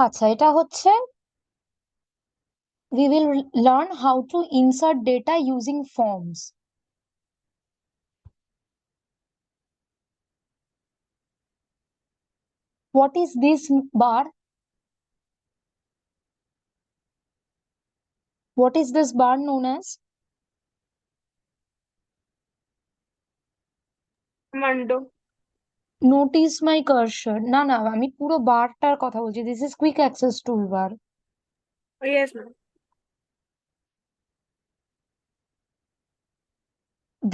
আচ্ছা, এটা হচ্ছে we will learn how to insert data using forms. What is this bar? What is this bar known as? Mando. Notice my cursor. না না, আমি পুরো বারটার কথা বলছি। This is quick access toolbar. Yes, ma'am.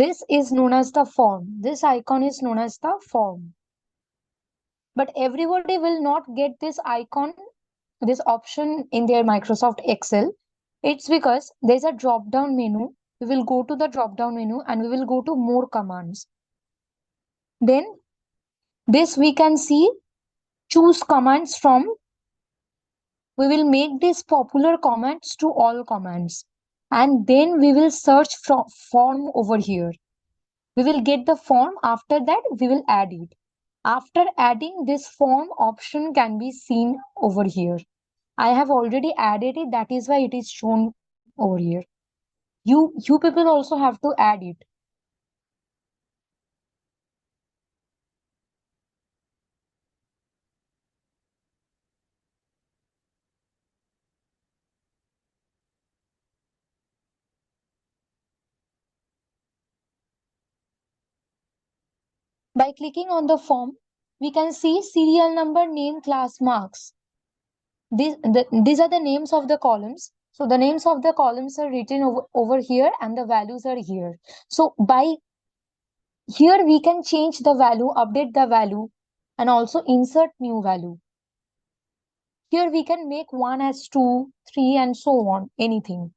This is known as the form. This icon is known as the form. But everybody will not get this icon, this option in their Microsoft Excel. It's because there's a drop down menu. We will go to the drop down menu and we will go to more commands. Then this we can see choose commands from. We will make this popular commands to all commands. And then we will search from form over here. We will get the form. After that, we will add it. After adding, this form option can be seen over here. I have already added it. That is why it is shown over here. You people also have to add it. By clicking on the form, we can see serial number, name, class, marks. These are the names of the columns. So the names of the columns are written over here and the values are here. So by here we can change the value, update the value, and also insert new value. Here we can make 1 as 2, 3, and so on, anything.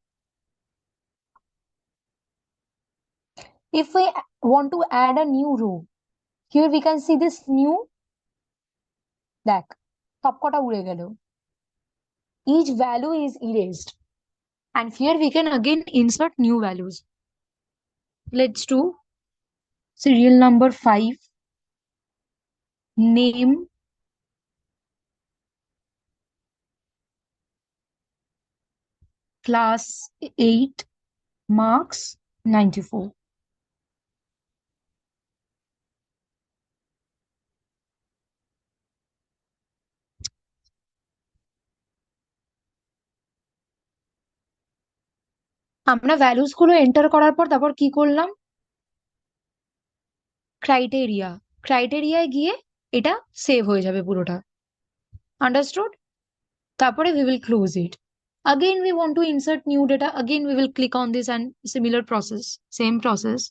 If we want to add a new row, here we can see this new দেখ সবকটা উড়ে গেল. Each value is erased. And here we can again insert new values. Let's do serial number 5, name, class 8, marks 94. আমরা values গুলো enter করার পর তারপর কি করলাম? ক্রাইটেরিয়ায় গিয়ে এটা সেভ হয়ে যাবে পুরোটা। আন্ডারস্টুড? তারপরে we will close it. Again we want to insert new data. Again we will click on this and similar process, same process.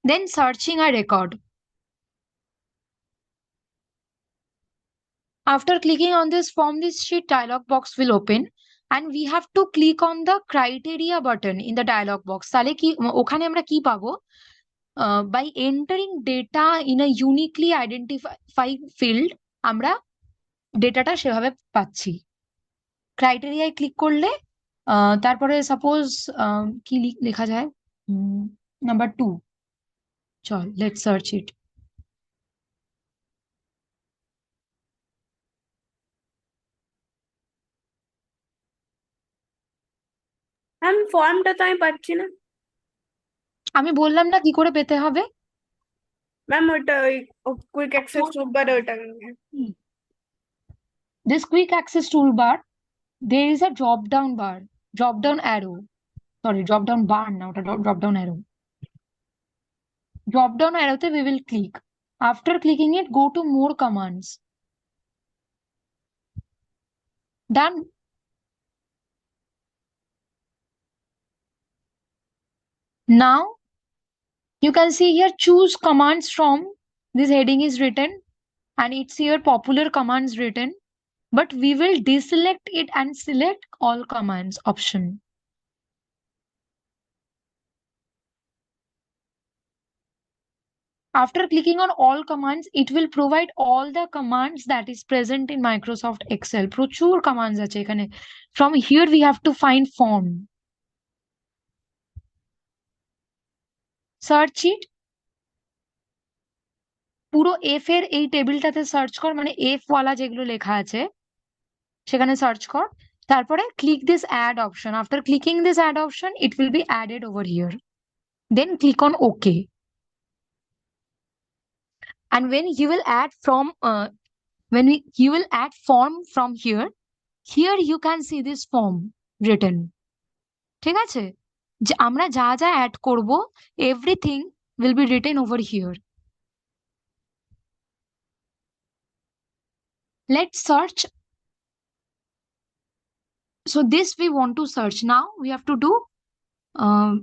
Then searching a record. After clicking on this form this sheet dialog box will open and we have to click on the criteria button in the dialog box. তাহলে কি ওখানে আমরা কি পাবো? By entering data in a uniquely identified field আমরা ডেটাটা সেভাবে পাচ্ছি। ক্রাইটেরিয়ায় click করলে তারপরে সাপোজ কি লেখা যায়, নাম্বার 2, চল লেটস সার্চ ইট। ম্যাম ফর্মটা তো আমি পাচ্ছি না। আমি বললাম না কি করে পেতে হবে। ম্যাম ওটা ওই কুইক অ্যাক্সেস টুলবারে ওটা This quick access toolbar, there is a drop down bar, drop down arrow. Sorry, drop down bar না, ওটা drop down arrow. Drop down arrow তে we will click. After clicking it, go to more commands. Done. Now you can see here choose commands from. This heading is written and it's here popular commands written. But we will deselect it and select all commands option. After clicking on all commands, it will provide all the commands that is present in Microsoft Excel. প্রচুর commands আছে এখানে. From here we have to find form. Search it. পুরো F এর এই টেবিলটাতে search কর, মানে F ওয়ালা যেগুলো লেখা আছে সেখানে সার্চ কর। তারপরে click this add option. After clicking this add option, it will be added over here. Then click on OK. And when you will add you will add form from here, you can see this form written. ঠিক আছে, যে আমরা যা যা add করব, everything will be written over here. Let's search. So this we want to search. Now we have to do um,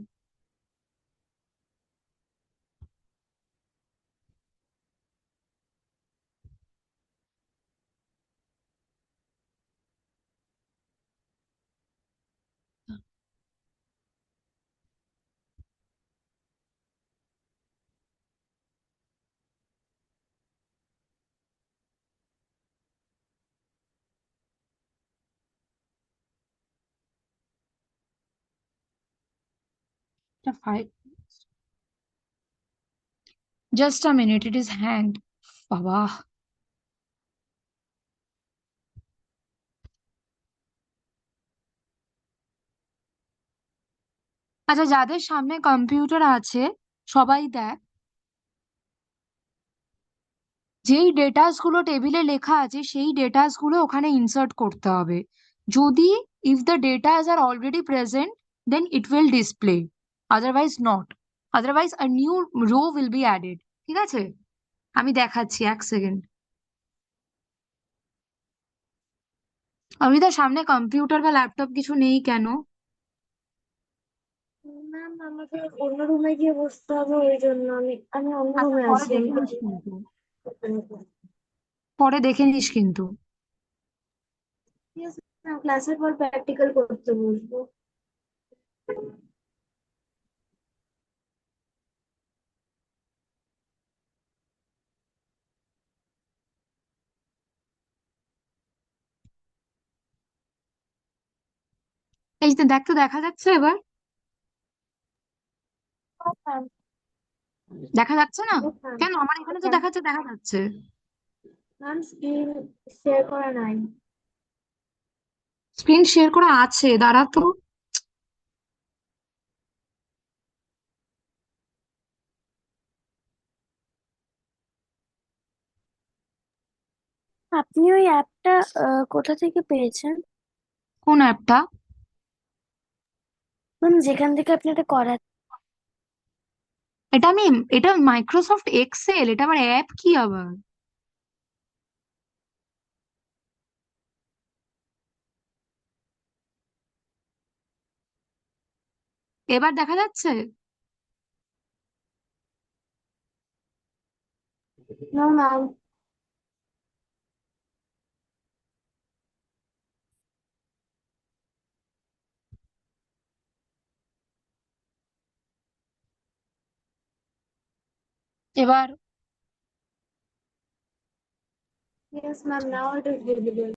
the file. Just a minute, it is hanged. বাবা, আচ্ছা যাদের সামনে কম্পিউটার আছে সবাই দেখ, যেই ডেটাস গুলো টেবিলে লেখা আছে সেই ডেটাস গুলো ওখানে ইনসার্ট করতে হবে। যদি if the datas are already present, then it will display, otherwise not. Otherwise a new row will be added. ঠিক আছে, আমি দেখাচ্ছি, এক সেকেন্ড। অমিতার সামনে কম্পিউটার বা ল্যাপটপ কিছু নেই কেন? ম্যাম আমাকে অন্য রুমে গিয়ে বসতে হবে, ওই জন্য আমি আমি অন্য আচ্ছা রুমে পরে আছি। দেখে নিস কিন্তু, পরে দেখে নিস কিন্তু। ক্লাসের পর প্র্যাকটিক্যাল করতে বসবো। এই যে দেখ, তো দেখা যাচ্ছে এবার? দেখা যাচ্ছে না কেন? আমার এখানে তো দেখাচ্ছে, দেখা যাচ্ছে। ম্যাম স্ক্রিন শেয়ার করা নাই। স্ক্রিন শেয়ার করা আছে, দাঁড়া তো। আপনি ওই অ্যাপটা কোথা থেকে পেয়েছেন? কোন অ্যাপটা? ম্যাম যেখান থেকে আপনি এটা করা। এটা মাইক্রোসফট এক্সেল, এটা আবার অ্যাপ কি আবার? এবার দেখা যাচ্ছে? না ম্যাম। এবার yes ma'am, now it is visible.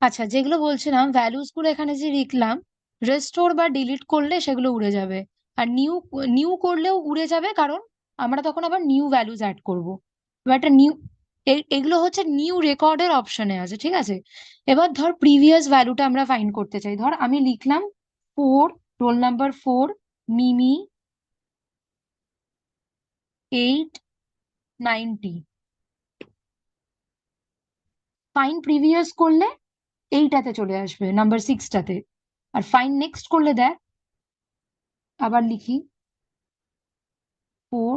আচ্ছা, যেগুলো বলছিলাম ভ্যালুস গুলো এখানে যে লিখলাম, রেস্টোর বা ডিলিট করলে সেগুলো উড়ে যাবে। আর নিউ নিউ করলেও উড়ে যাবে, কারণ আমরা তখন আবার নিউ ভ্যালুস অ্যাড করবো। এবার একটা নিউ, এগুলো হচ্ছে নিউ রেকর্ডের অপশনে আছে, ঠিক আছে? এবার ধর প্রিভিয়াস ভ্যালুটা আমরা ফাইন্ড করতে চাই। ধর আমি লিখলাম 4, রোল নাম্বার 4, মিমি 890। ফাইন প্রিভিয়াস করলে এইটাতে চলে আসবে, নাম্বার 6টাতে। আর ফাইন নেক্সট করলে দেখ, আবার লিখি 4।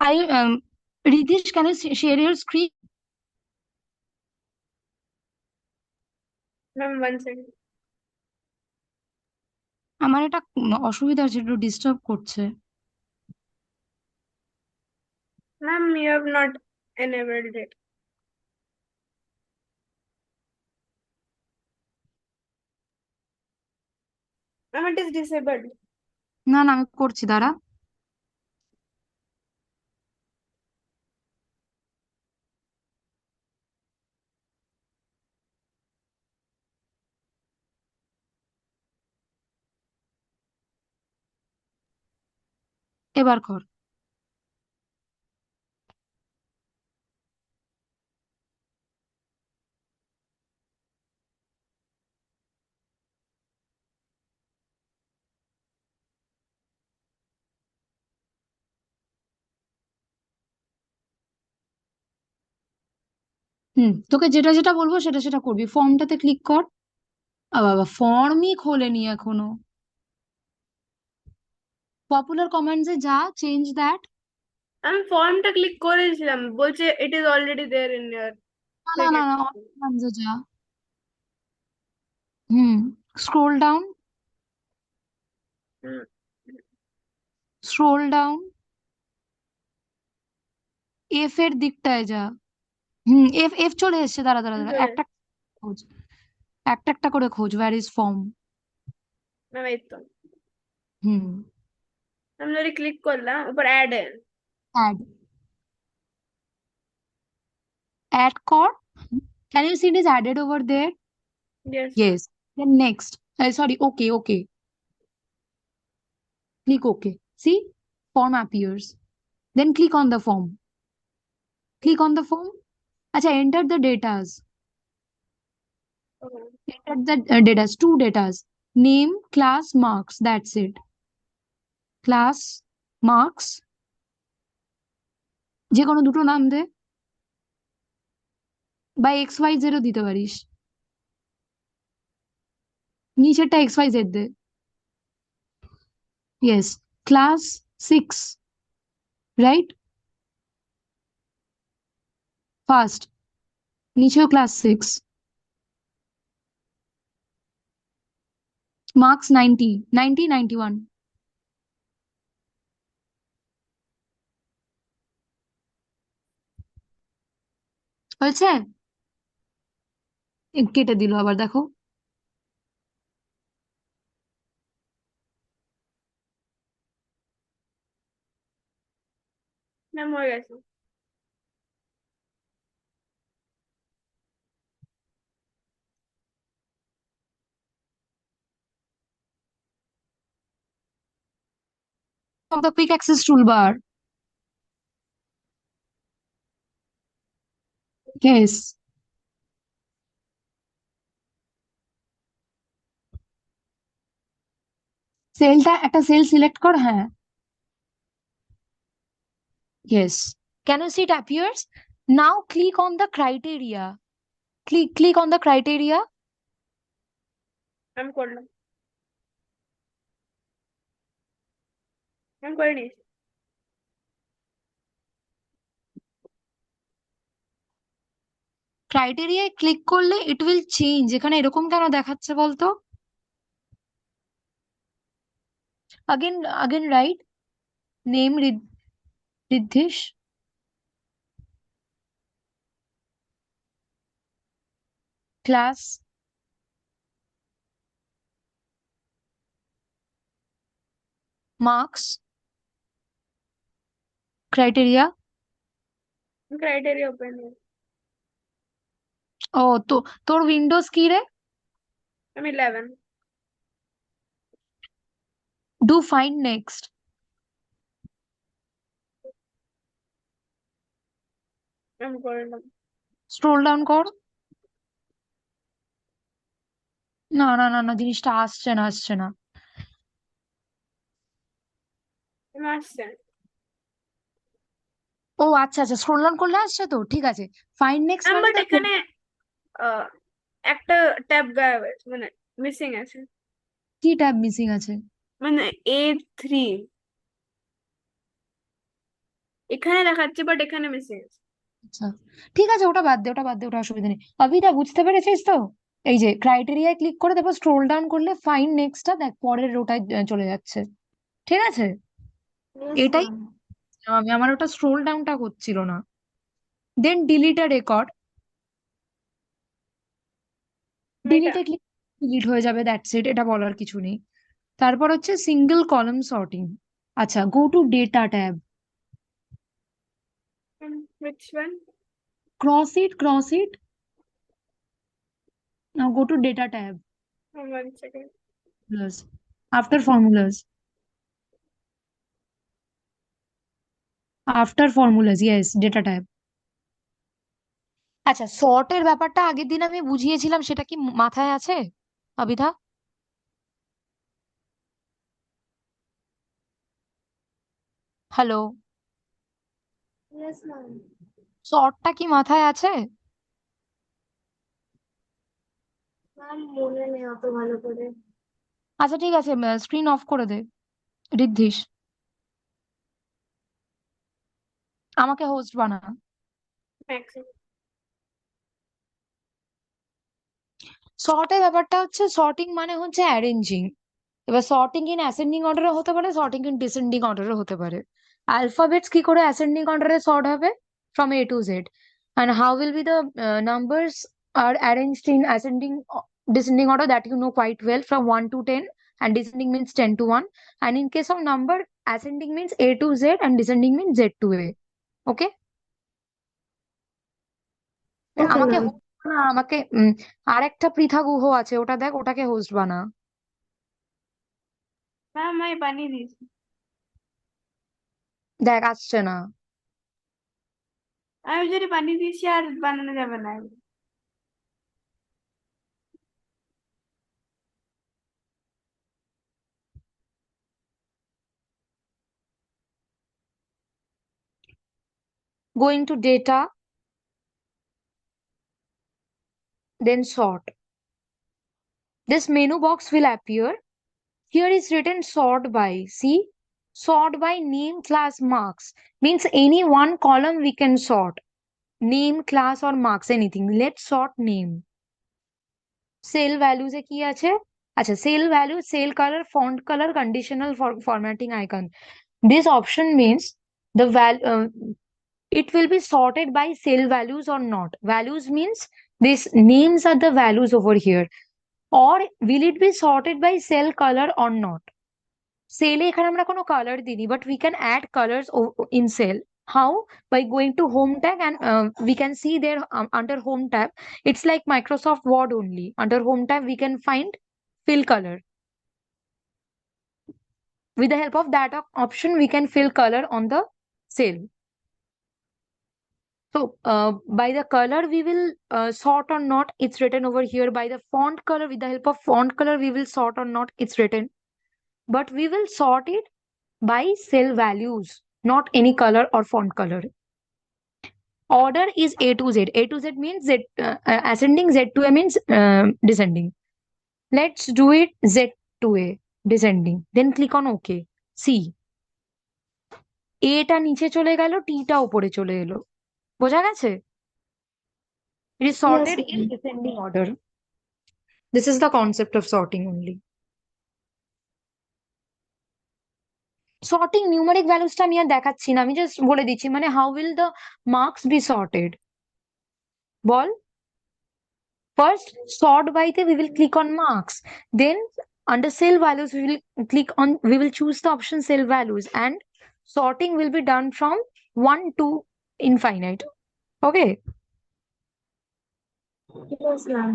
Ridhish, can you share your screen? Ma'am 1 second. আমার এটা অসুবিধা হচ্ছে, একটু ডিস্টার্ব করছে। Ma'am you have not enabled it. Ma'am it is disabled. না না, আমি করছি, দাঁড়া। এবার কর। তোকে যেটা যেটা বলবো সেটা সেটা করবি। ফর্মটাতে ক্লিক কর। বাবা, ফর্মই খোলেনি এখনো। পপুলার কমান্ডসে যা, চেঞ্জ দ্যাট। আমি ফর্মটা ক্লিক করেছিলাম, বলছে it is already there in year না না না সেকেন্ড। না, কমান্ডসে যা। Hmm, scroll down, scroll down, F এর দিকটায় যা। এফ এফ চলে এসেছে, দাঁড়া দাঁড়া দাঁড়া, চলে একটা খোঁজ, একটা একটা করে খোঁজ, ওয়্যার ইজ ফর্ম। ম্যাম এই তো হুম, আমি যদি ক্লিক করলাম উপর অ্যাড এ। অ্যাড, অ্যাড কর। Can you see it is added over there? Yes ma'am. Yes. Then next, sorry, okay okay, click OK. See, form appears. Then click on the form. Click on the form. Acha, enter the datas. Enter the datas, two datas. Name, class, marks. That's it. Class, marks. যে কোনো দুটো নাম দে, বা XYZ ও দিতে পারিস। নিচেরটা XYZ দে। Yes. Class 6. Right? First. নিচেও class 6. Marks 90. 90, 91. হয়েছে? কেটে দিল আবার, দেখো। ম্যাম হয়ে গেছে। Of the quick access toolbar. Yes. সেলটা, একটা সেল সিলেক্ট কর, হ্যাঁ। Yes. Can you see it appears? Now click on the criteria. Click on the criteria. আমি করলাম, আমি করে নিয়েছি। ক্রাইটেরিয়ায় ক্লিক করলে ইট উইল চেঞ্জ। এখানে এরকম কেন দেখাচ্ছে বলতো? Again again right. Name Riddhish, class, marks, criteria. Criteria open. ও তো, তোর উইন্ডোজ কি রে? আমি 11। Do find next. আমি করলাম। স্ক্রোল ডাউন কর। না না না না, জিনিসটা আসছে না, আসছে না। আমি আসছে। ও আচ্ছা আচ্ছা, স্ক্রোল ডাউন করলে আসছে তো, ঠিক আছে। ফাইন্ড নেক্সট মানে বাট তো এখানে একটা ট্যাব গায়েব আছে, মানে মিসিং আছে, কি ট্যাব মিসিং আছে? মানে A3। এখানে দেখাচ্ছে বাট এখানে মিসিং আছে। আচ্ছা, ঠিক আছে, ওটা বাদ দে, ওটা বাদ দে, ওটা অসুবিধা নেই। অবিদা, বুঝতে পেরেছিস তো? এই যে ক্রাইটেরিয়ায় ক্লিক করে তারপর স্ক্রোল ডাউন করলে ফাইন নেক্সটটা দেখ পরের রোটায় চলে যাচ্ছে। ঠিক আছে, ইয়েস এটাই ম্যাম। আমি, আমার ওটা স্ক্রোল ডাউনটা হচ্ছিল না। দেন ডিলিট আ রেকর্ড, এটা ডিলিটে ক্লিক, ডিলিট হয়ে যাবে, দ্যাটস ইট, এটা বলার কিছু নেই। তারপর হচ্ছে সিঙ্গেল কলাম সর্টিং। আচ্ছা, go to data tab, which one? Cross it, now go to data tab, One second. Plus after formulas, after formulas, yes, data tab. আচ্ছা, সর্টের ব্যাপারটা আগের দিন আমি বুঝিয়েছিলাম, সেটা কি মাথায় আছে অবিধা? Hello, yes ma'am. সর্টটা কি মাথায় আছে? ম্যাম মনে নেই অত ভালো করে। আচ্ছা ঠিক আছে, স্ক্রিন অফ করে দে ঋদ্ধিস, আমাকে হোস্ট বানা। Maximum. সর্টের ব্যাপারটা হচ্ছে, সর্টিং মানে হচ্ছে অ্যারেঞ্জিং। এবার সর্টিং ইন অ্যাসেন্ডিং অর্ডারে হতে পারে, সর্টিং ইন ডিসেন্ডিং অর্ডারে হতে পারে। অ্যালফাবেটস কি করে অ্যাসেন্ডিং অর্ডারে সর্ট হবে? From A to Z. And how will be the numbers are arranged in ascending descending order, that you know quite well, from 1 to 10, and descending means 10 to 1. And in case of number, ascending means A to Z and descending means Z to A. Okay? ওকে আমাকে ma'am. host বানা, আমাকে আরেকটা পৃথা গুহ আছে, ওটা দেখ, ওটাকে host বানা। Ma'am আমি বানিয়ে দিয়েছি। দেখ আসছে না। আমি যদি বানিয়ে দিয়েছি আর বানানো যাবে না। Going to data, then sort. This menu box will appear. Here is written sort by. See? Sort by name, class, marks. Means any one column we can sort. Name, class or marks, anything. Let's sort name. Cell values এ কি আছে? আচ্ছা, cell value, cell color, font color, conditional formatting icon. This option means the it will be sorted by cell values or not. Values means these names are the values over here. Or will it be sorted by cell color or not? সেলে এখানে আমরা কোনো colour দিইনি, but we can add colors in cell. How? By going to home tag, and we can see there under home tab, it's like Microsoft Word only. Under home tab, we can find fill color. With the help of that option, we can fill color on the cell. So by the color, we will sort or not. It's written over here. By the font color, with the help of font color, we will sort or not. It's written. But we will sort it by cell values, not any color or font color. Order is A to Z. A to Z means Z, ascending, Z to A means descending. Let's do it Z to A, descending. Then click on OK. See, A টা নিচে চলে গেল, T টা উপরে চলে এলো। বোঝা গেছে? It is yes sorted in ma'am. descending order. This is the concept of sorting only. Sorting numeric values টা আমি আর দেখাচ্ছি না, আমি জাস্ট বলে দিচ্ছি, মানে how will the marks be sorted? Ball. First, sort by the, we will click on marks. Then under cell values, we will click on, we will choose the option cell values, and sorting will be done from 1 to infinite. Okay. Yes ma'am.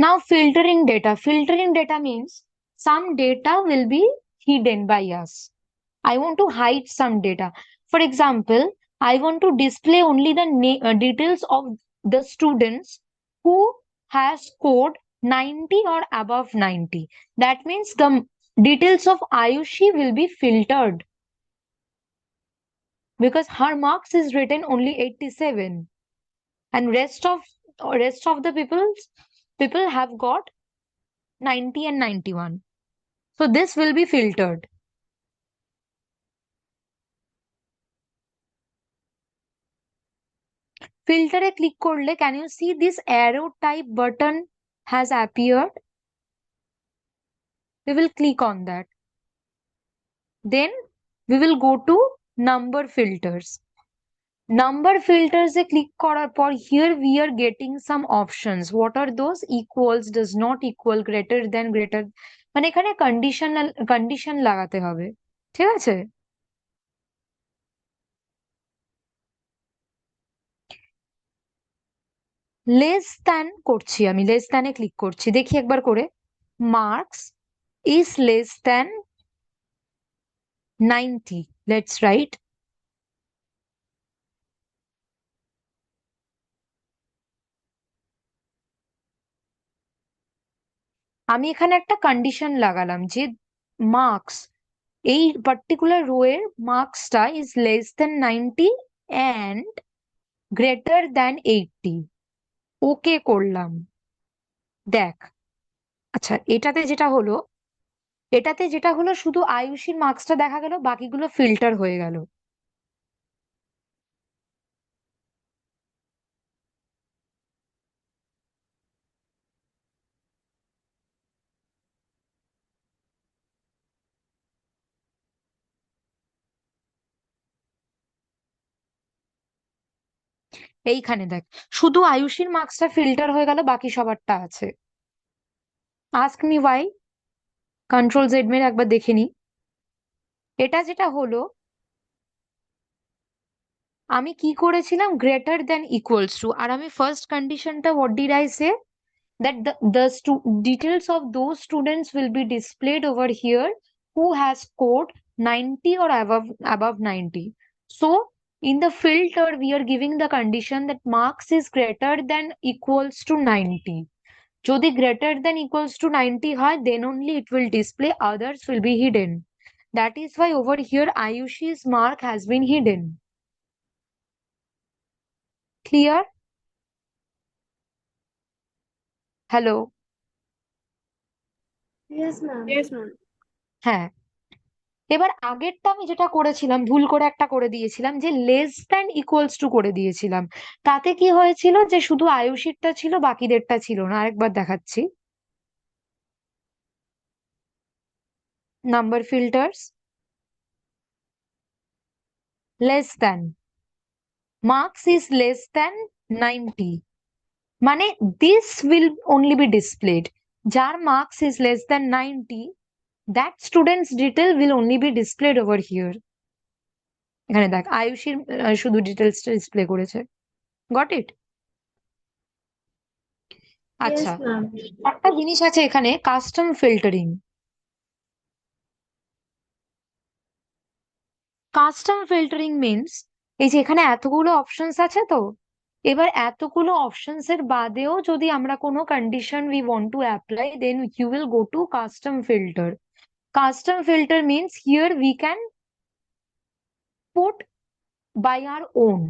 Now filtering data. Filtering data means some data will be hidden by us. I want to hide some data. For example, I want to display only the details of the students who has scored 90 or above 90. That means the details of Ayushi will be filtered because her marks is written only 87 and rest of the people have got 90 and 91. So this will be filtered. Filter A click করলে can you see this arrow type button has appeared? We will click on that. Then we will go to number filters. Number filters A click করার পর here we are getting some options. What are those? Equals, does not equal, greater than, greater, মানে এখানে condition লাগাতে হবে, ঠিক আছে? Less than করছি আমি, লেস দ্যানে ক্লিক করছি, দেখি একবার করে। Marks is less than 90, let's write. আমি এখানে একটা কন্ডিশন লাগালাম যে মার্কস, এই পার্টিকুলার রো এর মার্কসটা is less than 90 and greater than 80। Okay করলাম। দেখ, আচ্ছা এটাতে যেটা হলো শুধু আয়ুষীর মার্কসটা দেখা গেল, বাকিগুলো ফিল্টার হয়ে গেল। এইখানে দেখ, শুধু আয়ুষীর মার্কসটা ফিল্টার হয়ে গেল, বাকি সবারটা আছে। Ask me why. Control Z মেরে একবার দেখে নি। এটা যেটা হলো, আমি কি করেছিলাম, গ্রেটার দেন ইকুয়ালস টু, আর আমি ফার্স্ট কন্ডিশনটা what did I say, that the details of those students will be displayed over here who has scored 90 or above 90. So in the filter we are giving the condition that marks is greater than equals to 90. যদি greater than equals to 90 হয়, then only it will display, others will be hidden. That is why over here Ayushi's mark has been hidden. Clear? Hello? Yes, ma'am. Yes, ma'am. হ্যাঁ, এবার আগেরটা আমি যেটা করেছিলাম, ভুল করে একটা করে দিয়েছিলাম, যে লেস দ্যান ইকুয়ালস টু করে দিয়েছিলাম। তাতে কি হয়েছিল, যে শুধু আয়ুষীরটা ছিল, বাকিদেরটা ছিল না। আরেকবার দেখাচ্ছি। Number filters, less than, marks is less than 90, মানে this will only be displayed. যার marks is less than 90, that students detail will only be displayed over here. এখানে দেখ, আয়ুষীর শুধু ডিটেলসটা ডিসপ্লে করেছে। Got it? আচ্ছা, Yes, ma'am. একটা জিনিস আছে এখানে, custom filtering. Custom filtering means, এই যে এখানে এতগুলো অপশনস আছে, তো এবার এতগুলো অপশনস এর বাদেও যদি আমরা কোনো condition we want to apply, then you will go to custom filter. Custom filter means here we can put by our own,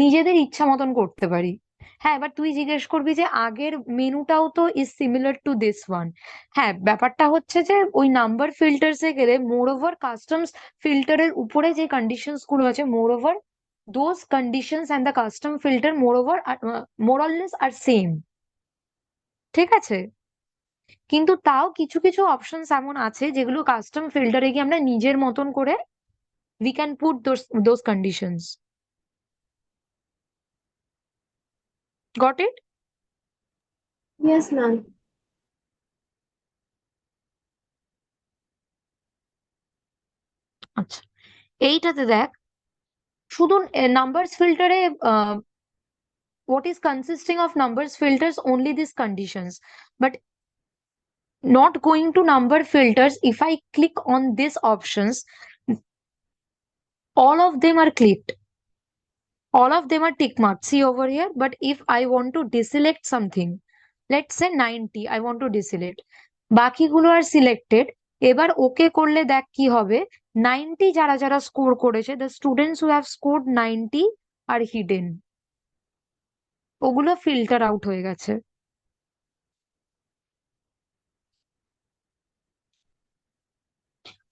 নিজেদের ইচ্ছা মতন করতে পারি। হ্যাঁ, এবার তুই জিজ্ঞেস করবি যে আগের মেনুটাও তো is similar to this one. হ্যাঁ, ব্যাপারটা হচ্ছে যে ওই নাম্বার ফিল্টার্স এ গেলে মোর ওভার কাস্টমস ফিল্টারের উপরে যে কন্ডিশনস গুলো আছে, more over those conditions and the custom filter more over more or less are same, ঠিক আছে? কিন্তু তাও কিছু কিছু অপশনস এমন আছে যেগুলো কাস্টম ফিল্টারে গিয়ে আমরা নিজের মতন করে we can put those conditions. Got it? Yes, ma'am. আচ্ছা, এইটাতে দেখ, শুধু numbers ফিল্টারে what is consisting of numbers filters, only these conditions, but not going to number filters. If I click on these options, all of them are clicked, all of them are tick marked, see over here. But if I want to deselect something, let's say 90, I want to deselect. বাকিগুলো are selected. এবার ওকে করলে দেখ কি হবে। 90 যারা যারা score করেছে, the students who have scored 90 are hidden, ওগুলো ফিল্টার আউট হয়ে গেছে।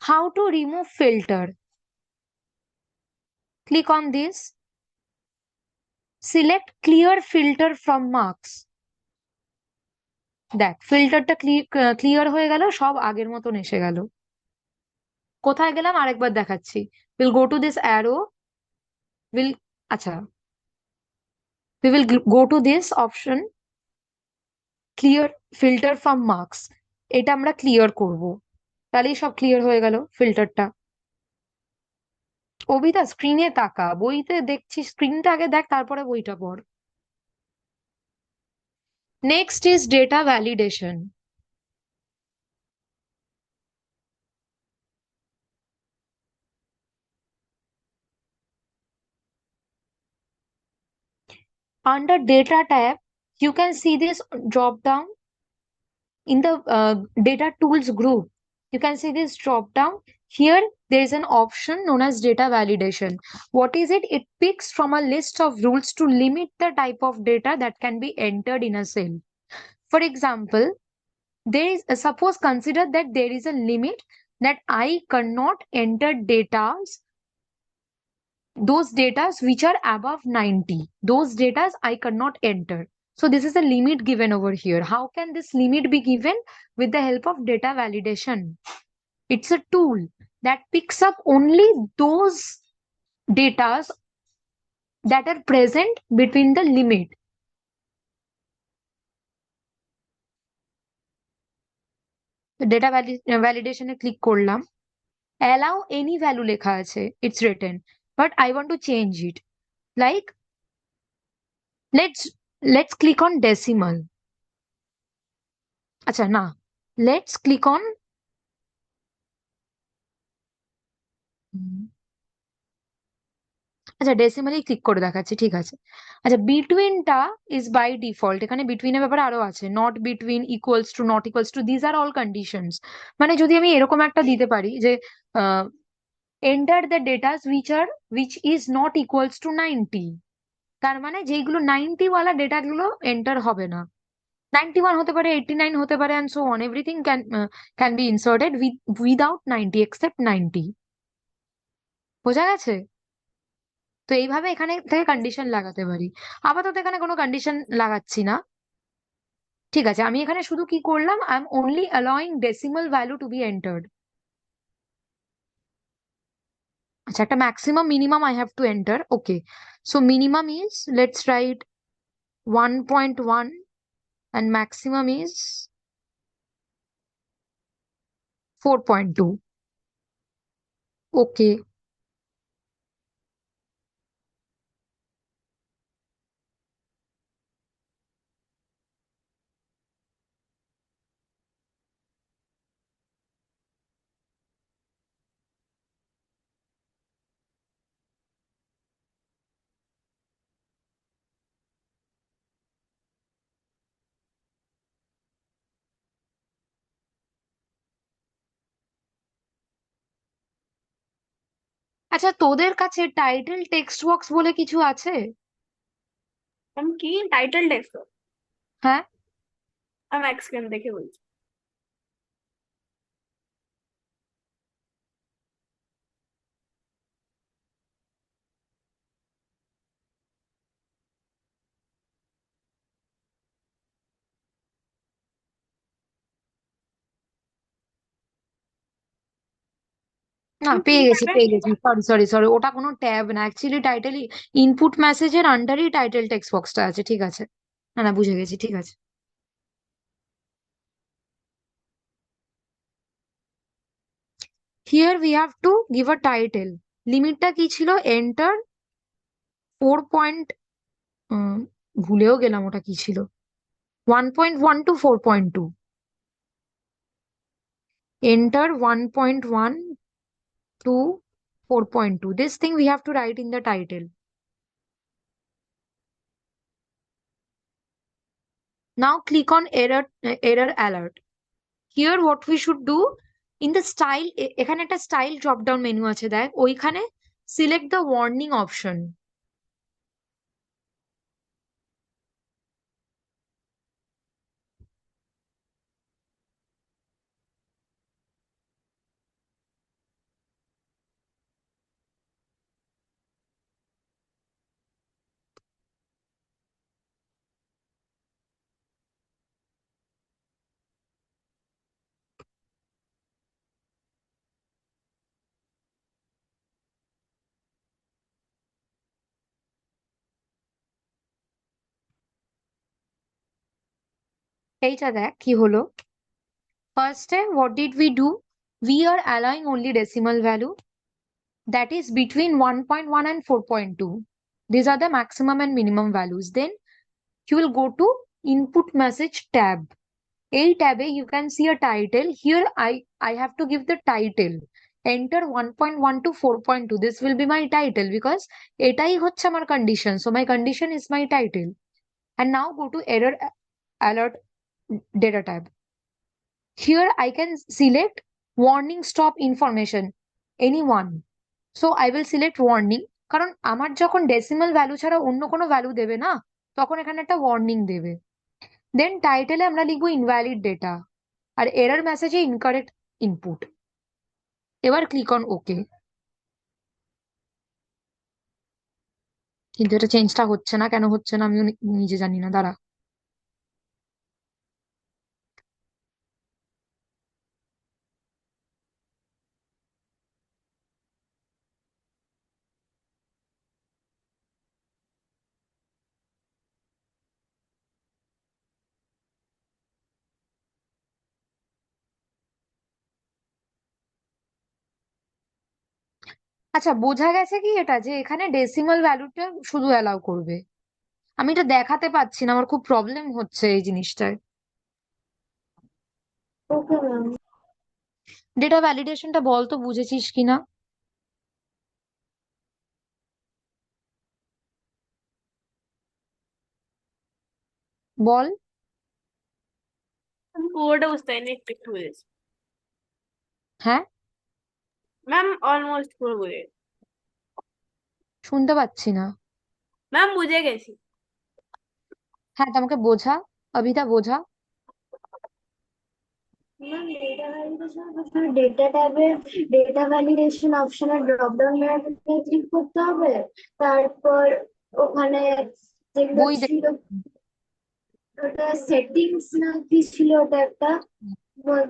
How to remove filter? Click on this, select clear filter from marks. দেখ ফিল্টারটা ক্লিয়ার হয়ে গেল, সব আগের মতন এসে গেল। কোথায় গেলাম আরেকবার দেখাচ্ছি। Will go to this arrow, will, আচ্ছা, we will go to this option, clear filter from marks। এটা আমরা ক্লিয়ার করব, তাহলেই সব ক্লিয়ার হয়ে গেল ফিল্টারটা। অভিদা স্ক্রিনে তাকা, বইতে দেখছিস, স্ক্রিনটা আগে দেখ তারপরে বইটা পড়। Next is data validation. Under data tab, you can see this drop down in the data tools group. You can see this drop down. Here there is an option known as data validation. What is it? It picks from a list of rules to limit the type of data that can be entered in a cell. For example, there is suppose consider that there is a limit that I cannot enter datas, those datas which are above 90, those datas I cannot enter. So this is a limit given over here. How can this limit be given? With the help of data validation. It's a tool that picks up only those datas that are present between the limit. Data validation A click করলাম, allow any value লেখা আছে, it's written, but I want to change it. Like, let's click on decimal. আচ্ছা না, let's click on আচ্ছা ডেসিমালি click করে দেখাচ্ছি, ঠিক আছে। আচ্ছা বিটুইনটা ইজ বাই ডিফল্ট, এখানে বিটুইনের ব্যাপারে আরো আছে, not between, equals to, not equals to, these are all conditions. মানে যদি আমি এরকম একটা দিতে পারি যে enter the ডেটাস which is not equals to 90, তার মানে যেগুলো 90 ওয়ালা ডেটাগুলো এন্টার হবে না। 91 হতে পারে, 89 হতে পারে, and so on, everything can be inserted without 90 except 90। বোঝা গেছে? তো এইভাবে এখানে থেকে কন্ডিশন লাগাতে পারি। আপাতত এখানে কোনো কন্ডিশন লাগাচ্ছি না, ঠিক আছে। আমি এখানে শুধু কি করলাম, I am only allowing decimal value to be entered. আচ্ছা একটা maximum minimum I have to enter, okay. So minimum is, let's write 1.1 and maximum is 4.2, okay। আচ্ছা তোদের কাছে টাইটেল টেক্সট বক্স বলে কিছু আছে? আমি কি টাইটেল টেক্সট? হ্যাঁ, আমি এক সেকেন্ড দেখে বলছি। না পেয়ে গেছি, সরি সরি সরি, ওটা কোনো ট্যাব না, অ্যাকচুয়ালি টাইটেল ইনপুট মেসেজের আন্ডারই টাইটেল টেক্সট বক্সটা আছে, ঠিক আছে। না না বুঝে গেছি, ঠিক আছে। Here we have to give a title. লিমিটটা কি ছিল? এন্টার 4 ভুলেও গেলাম ওটা কি ছিল, 1.1 to 4.2, enter 1.1 to 4.2, this thing we have to write in the title। Now click on error alert. Here what we should do, in the style, এখানে একটা স্টাইল ড্রপ ডাউন মেনু আছে দেখ, ওইখানে সিলেক্ট দ্য ওয়ার্নিং অপশন। এইটা দেখ কি হলো। First, what did we do? We are allowing only decimal value, that is between 1.1 and 4.2. These are the maximum and minimum values. Then you will go to input message tab. A tab, you can see a title. Here I have to give the title. Enter 1.1 to 4.2. This will be my title because এটাই হচ্ছে আমার condition. So my condition is my title. And now go to error alert data tab. Here I can select warning stop information. Anyone. So I will select warning. কারণ আমার যখন decimal value ছাড়া অন্য কোনো value দেবে না, তখন এখানে একটা ওয়ার্নিং দেবে। দেন টাইটেলে আমরা লিখবো ইনভ্যালিড ডেটা, আর এরর মেসেজে ইনকারেক্ট ইনপুট। এবার ক্লিক অন ওকে। কিন্তু এটা চেঞ্জটা হচ্ছে না, কেন হচ্ছে না আমিও নিজে জানি না, দাঁড়া। আচ্ছা, বোঝা গেছে কি এটা, যে এখানে ডেসিমাল ভ্যালুটা শুধু অ্যালাউ করবে। আমি এটা দেখাতে পাচ্ছি না, আমার খুব প্রবলেম হচ্ছে এই জিনিসটায়। Okay ma'am. ডেটা ভ্যালিডেশনটা বল তো বুঝেছিস কিনা, বল। আমি পুরোটা বুঝতে পারিনি, একটু একটু বুঝেছি হ্যাঁ, ম্যাম, অলমোস্ট পুরো বুঝে গেছি। শুনতে পাচ্ছি না। ম্যাম বুঝে গেছি। হ্যাঁ, তো আমাকে বোঝা, অভিতা বোঝা। ম্যাম ডেটা ভ্যালিডেশন, ডেটা ট্যাবে ডেটা ভ্যালিডেশন অপশনের ড্রপ ডাউন মেনুতে ক্লিক করতে হবে। তারপর ওখানে যেগুলো বই দেখ। ছিল, ওটা সেটিংস না কি ছিল, ওটা একটা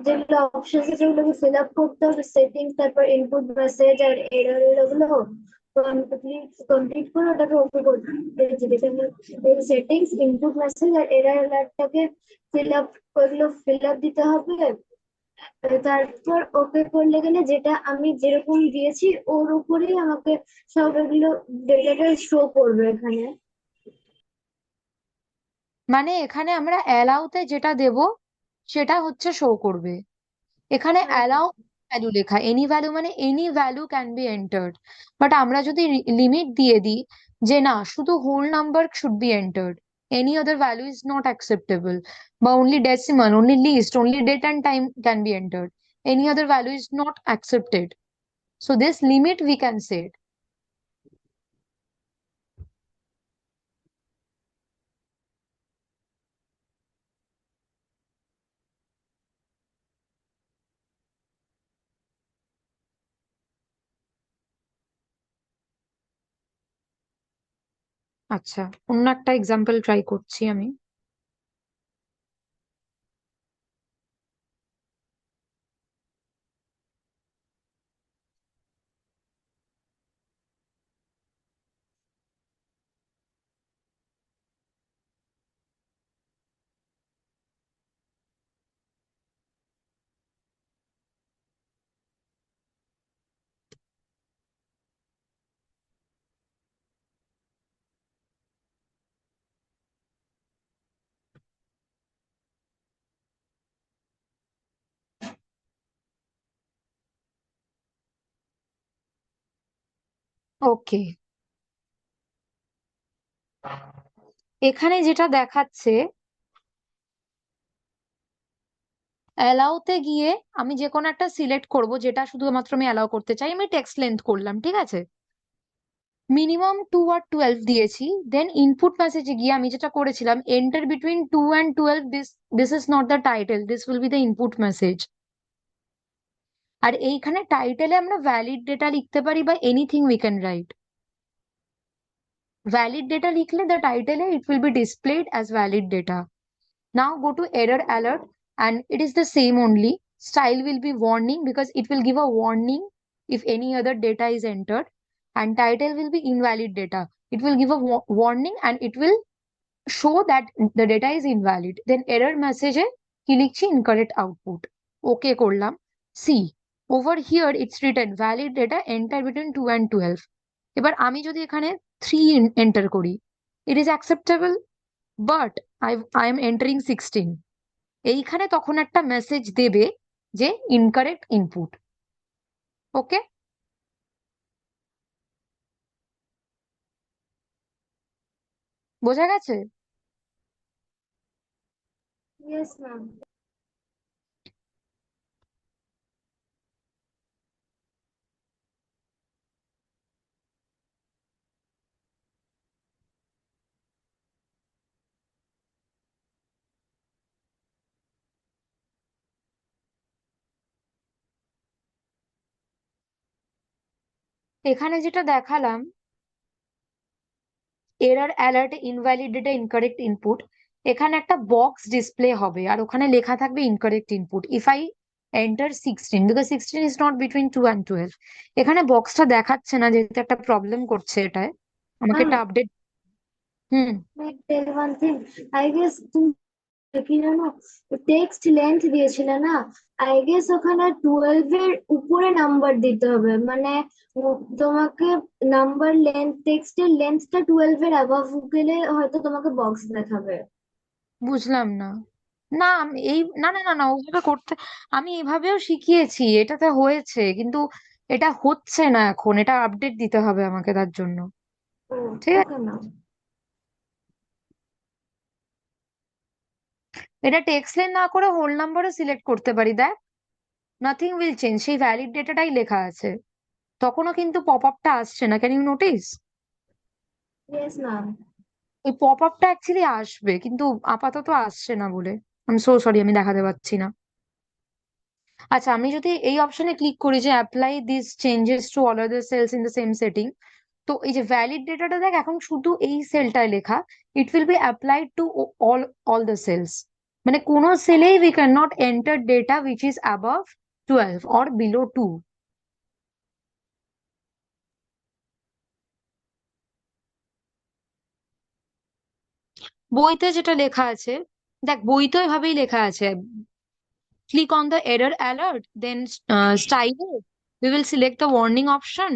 যেগুলো অপশন আছে যেগুলোকে ফিল আপ করতে হবে, সেটিংস, তারপর ইনপুট মেসেজ আর এরর, এগুলো কমপ্লিট করে ওটাকে ওকে করতে হবে। সেটিংস, ইনপুট মেসেজ আর এরর অ্যালার্টটাকে ফিল আপ, ওগুলো ফিল আপ দিতে হবে। তারপর ওকে করলে গেলে যেটা আমি যেরকম দিয়েছি ওর উপরেই আমাকে সব এগুলো ডেটাটা শো করবে এখানে। মানে এখানে আমরা অ্যালাউতে যেটা দেব সেটা হচ্ছে শো করবে। এখানে হ্যাঁ অ্যালাউ ভ্যালু লেখা, এনি ভ্যালু মানে any value can be entered. But আমরা যদি লিমিট দিয়ে দিই যে না, শুধু whole number should be entered, any other value is not acceptable, বা only decimal, only list, only date and time can be entered, any other value is not accepted, so this limit we can set. আচ্ছা, অন্য একটা example try করছি আমি। ওকে, এখানে যেটা দেখাচ্ছে অ্যালাউতে গিয়ে আমি যে কোনো একটা সিলেক্ট করব, যেটা শুধুমাত্র আমি অ্যালাউ করতে চাই। আমি টেক্সট লেন্থ করলাম, ঠিক আছে, মিনিমাম 2 আর 12 দিয়েছি। দেন ইনপুট মেসেজে গিয়ে আমি যেটা করেছিলাম, enter between 2 and 12, this is not the title, this will be the input message. আর এইখানে টাইটেলে আমরা ভ্যালিড ডেটা লিখতে পারি বা anything we can write. Valid data লিখলে দ্য টাইটেলে it will be displayed as valid data. Now go to error alert and it is the same only. Style will be warning because it will give a warning if any other data is entered, and title will be invalid data. It will give a warning and it will show that the data is invalid. Then error message এ কি লিখছি, incorrect output. Okay করলাম। See, over here it's written valid data enter between 2 and 12. এবার আমি যদি এখানে 3 enter করি, it is acceptable, but I am entering 16. এইখানে তখন একটা মেসেজ দেবে যে ইনকারেক্ট ইনপুট। ওকে, বোঝা গেছে? Yes ma'am. এখানে যেটা দেখালাম, error alert invalid data incorrect input, এখানে একটা বক্স ডিসপ্লে হবে আর ওখানে লেখা থাকবে incorrect input if I enter 16, because 16 is not between 2 and 12। এখানে বক্সটা দেখাচ্ছে না, যেহেতু একটা প্রবলেম করছে এটায়, আমাকে একটা update. Hmm, tell one thing, I guess তুমি কি জানো, টেক্সট লেন্থ দিয়েছিলে না, আই গেস ওখানে 12 এর উপরে নাম্বার দিতে হবে, মানে তোমাকে নাম্বার লেন্থ, টেক্সটের লেন্থটা 12 এর অ্যাবাভ গেলে হয়তো তোমাকে বক্স দেখাবে। বুঝলাম না। না এই না না না না ওইভাবে করতে, আমি এভাবেও শিখিয়েছি, এটাতে হয়েছে, কিন্তু এটা হচ্ছে না এখন, এটা আপডেট দিতে হবে আমাকে তার জন্য। ও, ঠিক আছে, ওকে ম্যাম। এটা টেক্সট লেন না করে হোল নাম্বারও সিলেক্ট করতে পারি, দেখ, নাথিং উইল চেঞ্জ, সেই ভ্যালিড ডেটাটাই লেখা আছে, তখনও কিন্তু পপ আপটা আসছে না। Can you notice? Yes ma'am. ওই পপ আপটা অ্যাকচুয়ালি আসবে, কিন্তু আপাতত আসছে না বলে আমি সো সরি, আমি দেখাতে পাচ্ছি না। আচ্ছা, আমি যদি এই অপশনে ক্লিক করি যে apply this changes to all other cells in the same setting, তো এই যে ভ্যালিড ডেটাটা দেখ এখন শুধু এই সেলটায় লেখা, it will be applied to all all the cells. মানে কোনো সেলেই we can not enter data which is above 12 or below 2। বইতে যেটা লেখা আছে, দেখ বইতে এভাবেই লেখা আছে, click on the error alert, then style we will select the warning option,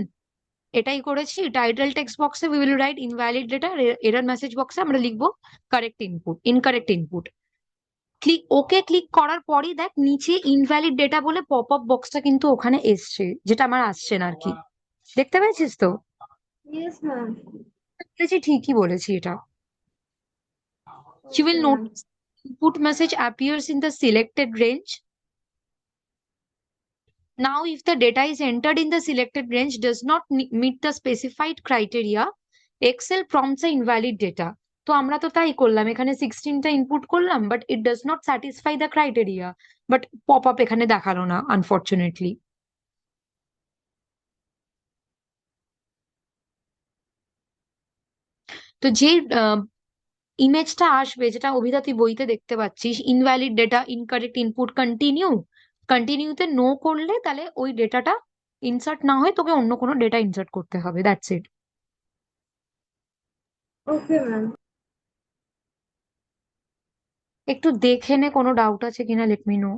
এটাই করেছি। টাইটেল টেক্সট বক্সে we will write invalid data, error message বক্সে আমরা লিখবো correct input, incorrect input. Click করার পরই দেখ নিচে ইনভ্যালিড ডেটা বলে পপ আপ বক্সটা কিন্তু ওখানে এসছে, যেটা আমার আসছে না আর কি। দেখতে পেয়েছিস তো? Yes ma'am. বলেছি, ঠিকই বলেছি এটা। You okay will ma'am. notice input message appears in the selected range. Now, if the data is entered in the selected range does not meet the specified criteria, Excel prompts a invalid data. তো আমরা তো তাই করলাম, এখানে 16টা input করলাম, but it does not satisfy the criteria, but pop up এখানে দেখালো না আনফরচুনেটলি। তো যে ইমেজটা আসবে, যেটা অভিধা তুই বইতে দেখতে পাচ্ছিস, invalid data incorrect input continue, কন্টিনিউতে নো করলে তাহলে ওই ডেটাটা ইনসার্ট না হয়, তোকে অন্য কোনো ডেটা ইনসার্ট করতে হবে, দ্যাটস ইট। Okay ma'am. একটু দেখে নে কোনো ডাউট আছে কিনা, লেট মি নো।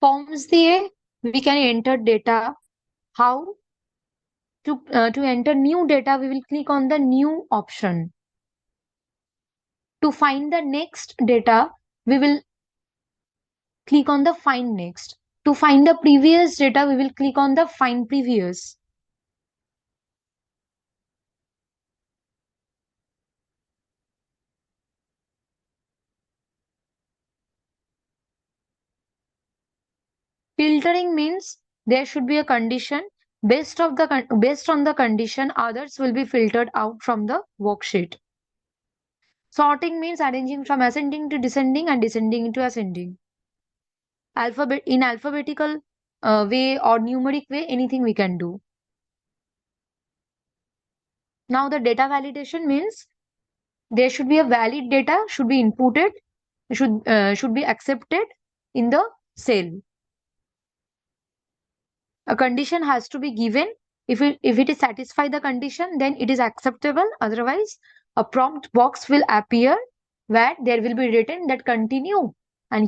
Forms দিয়ে we can enter data. How? To enter new data, we will click on the new option. To find the next data, we will click on the find next. To find the previous data, we will click on the find previous. Filtering means there should be a condition. Based on the condition, others will be filtered out from the worksheet. Sorting means arranging from ascending to descending and descending into ascending. Alphabetical way or numeric way, anything we can do. Now the data validation means there should be a valid data, should be inputted, should be accepted in the cell. A condition has to be given. If it is satisfy the condition, then it is acceptable. Otherwise, a prompt box will appear where there will be written that continue, and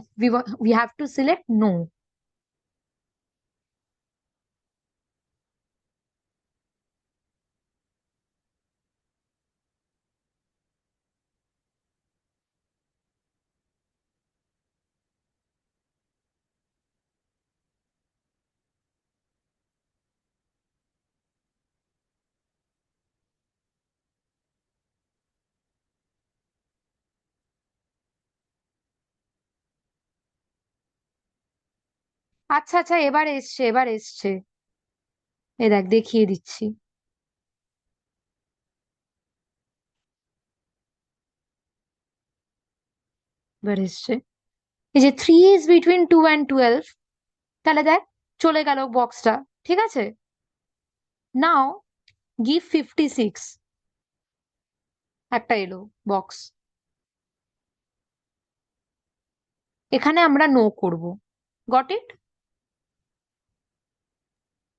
we have to select no. আচ্ছা আচ্ছা, এবার এসছে। এ দেখ, দেখিয়ে দিচ্ছি। এবার এসছে। এই যে 3 is between 2 and 12, তাহলে দেখ চলে গেল বক্সটা, ঠিক আছে। নাও গিভ 56, একটা এলো বক্স। এখানে আমরা নো করব। Got it?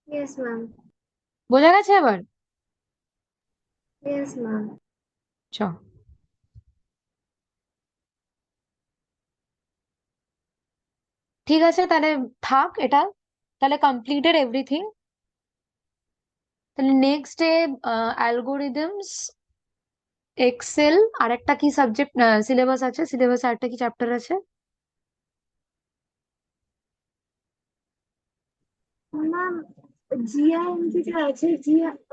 Yes, ma'am. বোঝা গেছে এবার? Yes, ma'am. চ ঠিক আছে, তাহলে থাক এটা। তাহলে কমপ্লিটেড এভরিথিং। তাহলে নেক্সট ডে অ্যালগোরিদমস, এক্সেল, আর একটা কি সাবজেক্ট সিলেবাস আছে, সিলেবাস আর একটা কি চ্যাপ্টার আছে? Ma'am, GIMP টা আছে,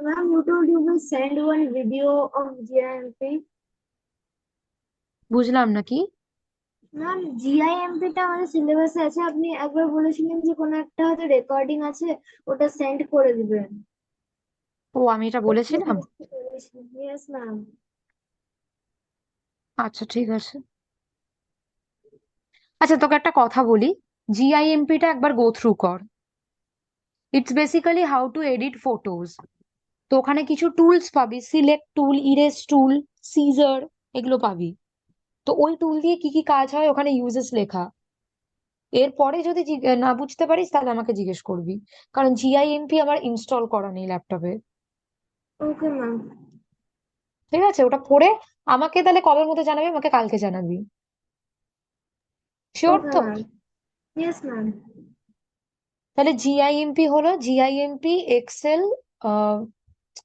ma'am, you told you will send one video of GIMP. বুঝলাম না কি? ম্যাম, জিআইএমপি টা আমাদের সিলেবাসে আছে, আপনি একবার বলেছিলেন যে কোনো একটা হয়তো রেকর্ডিং আছে, ওটা সেন্ড করে দিবেন। ও, আমি এটা বলেছিলাম? Yes ma'am. আচ্ছা ঠিক আছে। আচ্ছা, তোকে একটা কথা বলি, জিআইএমপি টা একবার গো থ্রু কর। It's basically how to edit photos. তো ওখানে কিছু টুলস পাবি, সিলেক্ট টুল, ইরেজ টুল, সিজার, এগুলো পাবি। তো ওই টুল দিয়ে কি কি কাজ হয় ওখানে ইউজেস লেখা। এরপরে যদি না বুঝতে পারিস তাহলে আমাকে জিজ্ঞেস করবি, কারণ জিআইএমপি আমার ইনস্টল করা নেই ল্যাপটপে। Okay ma'am. ঠিক আছে, ওটা পড়ে আমাকে তাহলে কবের মধ্যে জানাবি? আমাকে কালকে জানাবি, শিওর ওকে তো? ম্যাম। Yes ma'am. তাহলে জিআইএমপি হলো জিআইএমপি, এক্সেল,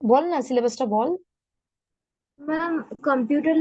বল না সিলেবাসটা বল। Ma'am, computer